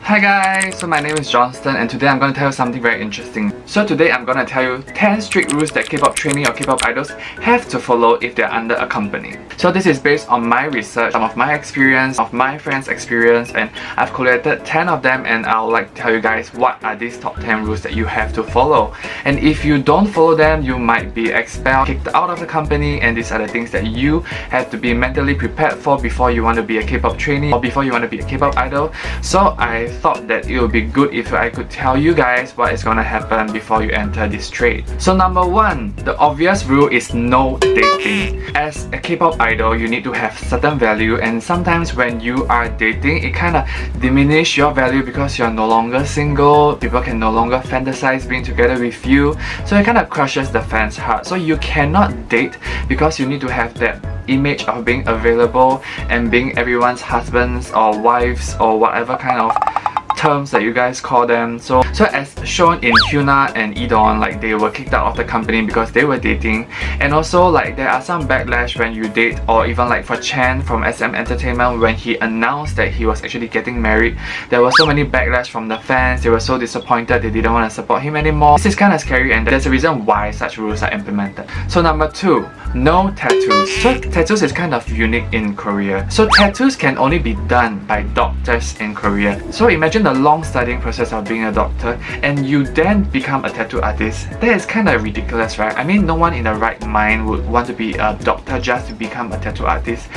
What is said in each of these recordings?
Hi guys, so my name is Johnston and today I'm going to tell you something very interesting. So today I'm going to tell you 10 strict rules that K-pop trainee or K-pop idols have to follow if they're under a company. So this is based on my research, some of my experience, of my friends' experience, and I've collated 10 of them and I'll like tell you guys what are these top 10 rules that you have to follow. And if you don't follow them, you might be expelled, kicked out of the company, and these are the things that you have to be mentally prepared for before you want to be a K-pop trainee or before you want to be a K-pop idol. So I thought that it would be good if I could tell you guys what is gonna happen before you enter this trade. So number 1, the obvious rule is no dating. As a K-pop idol, you need to have certain value, and sometimes when you are dating, it kind of diminishes your value because you're no longer single, people can no longer fantasize being together with you, so it kind of crushes the fans' heart. So you cannot date because you need to have that image of being available and being everyone's husbands or wives or whatever kind of terms that you guys call them. So as shown in Hyuna and E'Dawn, like they were kicked out of the company because they were dating, and also like there are some backlash when you date, or even like for Chan from SM Entertainment when he announced that he was actually getting married, there was so many backlash from the fans. They were so disappointed, they didn't want to support him anymore. This is kind of scary and there's a reason why such rules are implemented. So number 2, no tattoos. So tattoos is kind of unique in Korea. So tattoos can only be done by doctors in Korea. So imagine the long studying process of being a doctor and you then become a tattoo artist. That is kind of ridiculous, right? I mean, no one in the right mind would want to be a doctor just to become a tattoo artist.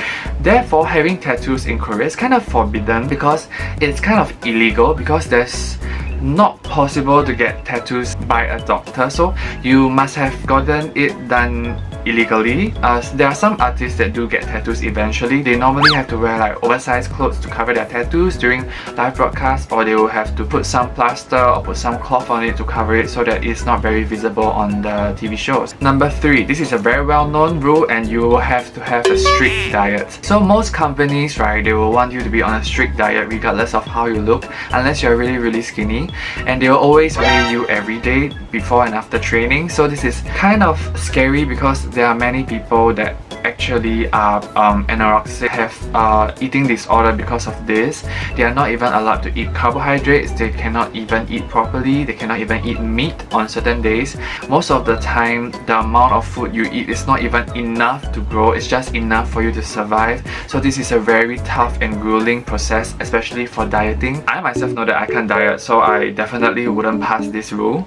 Therefore, having tattoos in Korea is kind of forbidden because it's kind of illegal, because there's not possible to get tattoos by a doctor, so you must have gotten it done illegally. There are some artists that do get tattoos eventually. They normally have to wear like oversized clothes to cover their tattoos during live broadcasts, or they will have to put some plaster or put some cloth on it to cover it so that it's not very visible on the TV shows. Number 3, this is a very well-known rule and you will have to have a strict diet. So most companies, right, they will want you to be on a strict diet regardless of how you look, unless you're really skinny, and they will always weigh you every day before and after training. So this is kind of scary because there are many people that actually are anorexic, have eating disorder because of this. They are not even allowed to eat carbohydrates, they cannot even eat properly, they cannot even eat meat on certain days. Most of the time, the amount of food you eat is not even enough to grow, it's just enough for you to survive. So this is a very tough and grueling process, especially for dieting. I myself know that I can't diet, so I definitely wouldn't pass this rule.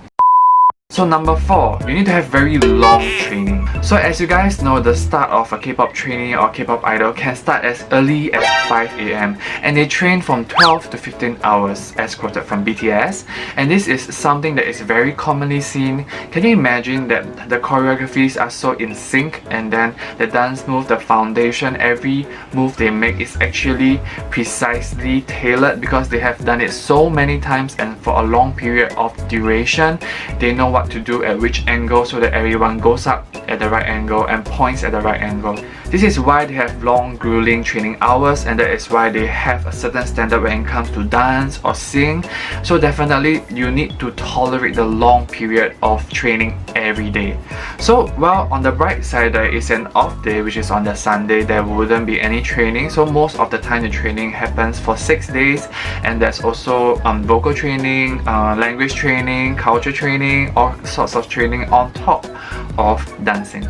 So number 4, you need to have very long training. So as you guys know, the start of a K-pop trainee or K-pop idol can start as early as 5 AM and they train from 12 to 15 hours as quoted from BTS, and this is something that is very commonly seen. Can you imagine that the choreographies are so in sync, and then the dance move, the foundation, every move they make is actually precisely tailored because they have done it so many times and for a long period of duration. They know what to do at which angle so that everyone goes up at the right angle and points at the right angle. This is why they have long, grueling training hours, and that is why they have a certain standard when it comes to dance or sing. So definitely you need to tolerate the long period of training every day. So well, on the bright side, there is an off day, which is on the Sunday. There wouldn't be any training, so most of the time the training happens for 6 days, and there's also vocal training, language training, culture training, all sorts of training on top of dancing.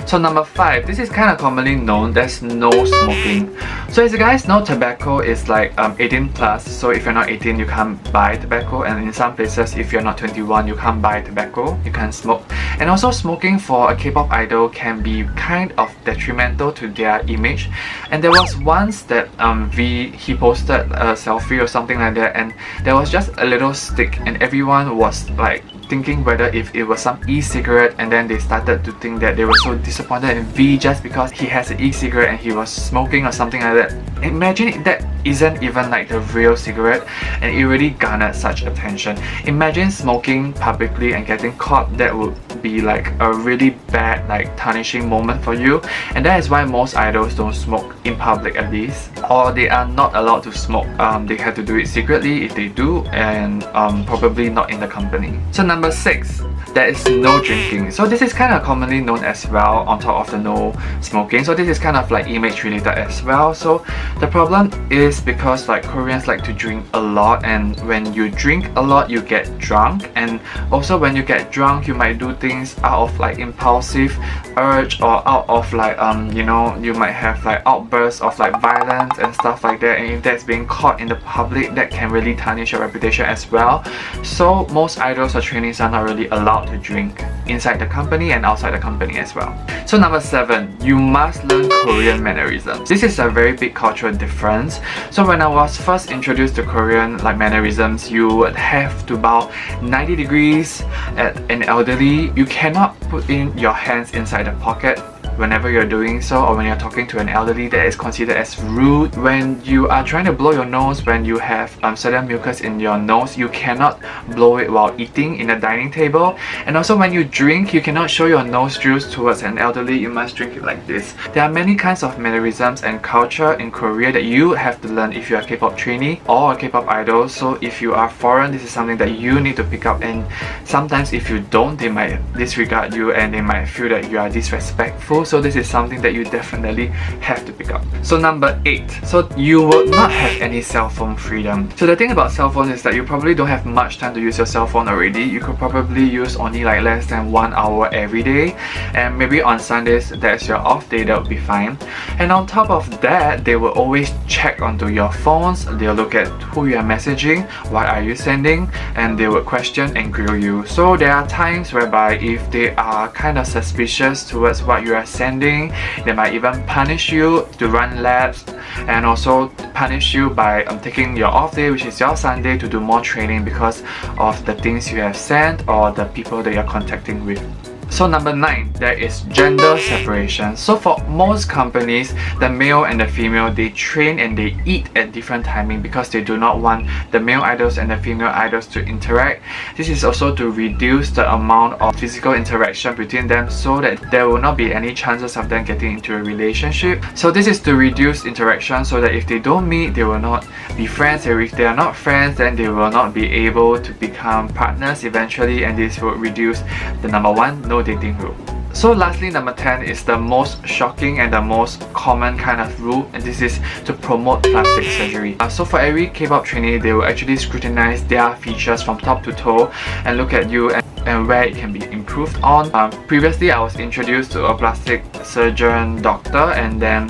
So number 5, this is kind of commonly known as no smoking. So as you guys know, tobacco is like 18 plus, so if you're not 18 you can't buy tobacco, and in some places if you're not 21 you can't buy tobacco, you can't smoke. And also smoking for a K-pop idol can be kind of detrimental to their image. And there was once that he posted a selfie or something like that, and there was just a little stick and everyone was like thinking whether if it was some e-cigarette, and then they started to think that they were so disappointed in V just because he has an e-cigarette and he was smoking or something like that. Imagine that isn't even like the real cigarette and it really garnered such attention. Imagine smoking publicly and getting caught. That would be like a really bad, like tarnishing moment for you, and that is why most idols don't smoke in public, at least, or they are not allowed to smoke. They have to do it secretly if they do, and probably not in the company. So number 6, there is no drinking. So this is kind of commonly known as well, on top of the no smoking. So this is kind of like image related as well. So the problem is is because like Koreans like to drink a lot, and when you drink a lot you get drunk, and also when you get drunk you might do things out of like impulsive urge, or out of like you know, you might have like outbursts of like violence and stuff like that, and if that's being caught in the public, that can really tarnish your reputation as well. So most idols or trainees are not really allowed to drink inside the company and outside the company as well. So number 7, you must learn Korean mannerisms. This is a very big cultural difference. So when I was first introduced to Korean like mannerisms, you would have to bow 90 degrees at an elderly. You cannot put in your hands inside the pocket whenever you're doing so, or when you're talking to an elderly. That is considered as rude. When you are trying to blow your nose, when you have certain mucus in your nose, you cannot blow it while eating in a dining table. And also when you drink, you cannot show your nostrils towards an elderly, you must drink it like this. There are many kinds of mannerisms and culture in Korea that you have to learn if you are a K-pop trainee or a K-pop idol. So if you are foreign, this is something that you need to pick up, and sometimes if you don't, they might disregard you and they might feel that you are disrespectful. So this is something that you definitely have to pick up. So number 8, so you will not have any cell phone freedom. So the thing about cell phone is that you probably don't have much time to use your cell phone already. You could probably use only like less than 1 hour every day, and maybe on Sundays that's your off day, that would be fine. And on top of that, they will always check onto your phones. They'll look at who you are messaging, what are you sending, and they will question and grill you. So there are times whereby if they are kind of suspicious towards what you are sending, they might even punish you to run labs, and also punish you by taking your off day, which is your Sunday, to do more training because of the things you have sent or the people that you're contacting with. So number 9, there is gender separation. So for most companies, the male and the female, they train and they eat at different timing because they do not want the male idols and the female idols to interact. This is also to reduce the amount of physical interaction between them, so that there will not be any chances of them getting into a relationship. So this is to reduce interaction, so that if they don't meet, they will not be friends, and if they are not friends, then they will not be able to become partners eventually, and this will reduce the number 1, no dating rule. So lastly, number 10 is the most shocking and the most common kind of rule, and this is to promote plastic surgery. So for every K-pop trainee, they will actually scrutinize their features from top to toe and look at you and where it can be improved on. Previously, I was introduced to a plastic surgeon doctor, and then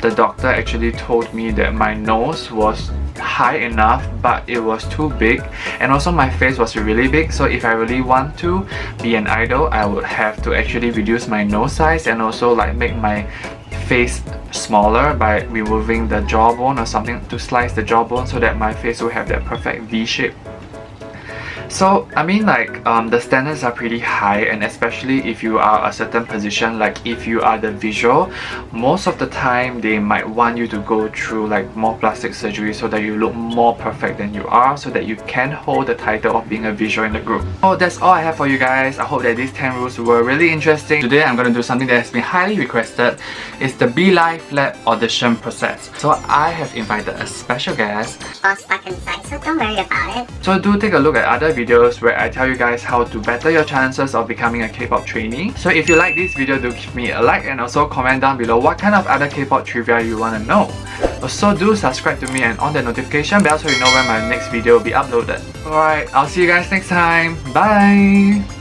the doctor actually told me that my nose was high enough but it was too big, and also my face was really big. So if I really want to be an idol, I would have to actually reduce my nose size and also like make my face smaller by removing the jawbone or something to slice the jawbone, so that my face will have that perfect V shape. So I mean, like the standards are pretty high, and especially if you are a certain position, like if you are the visual, most of the time they might want you to go through like more plastic surgery so that you look more perfect than you are, so that you can hold the title of being a visual in the group. Oh, that's all I have for you guys. I hope that these 10 rules were really interesting. Today I'm going to do something that has been highly requested. It's the Belift Lab Audition process. So I have invited a special guest. All stuck inside, so don't worry about it. So do take a look at other videos where I tell you guys how to better your chances of becoming a K-pop trainee. So if you like this video, do give me a like, and also comment down below what kind of other K-pop trivia you want to know. Also do subscribe to me and on the notification bell so you know when my next video will be uploaded. Alright, I'll see you guys next time. Bye!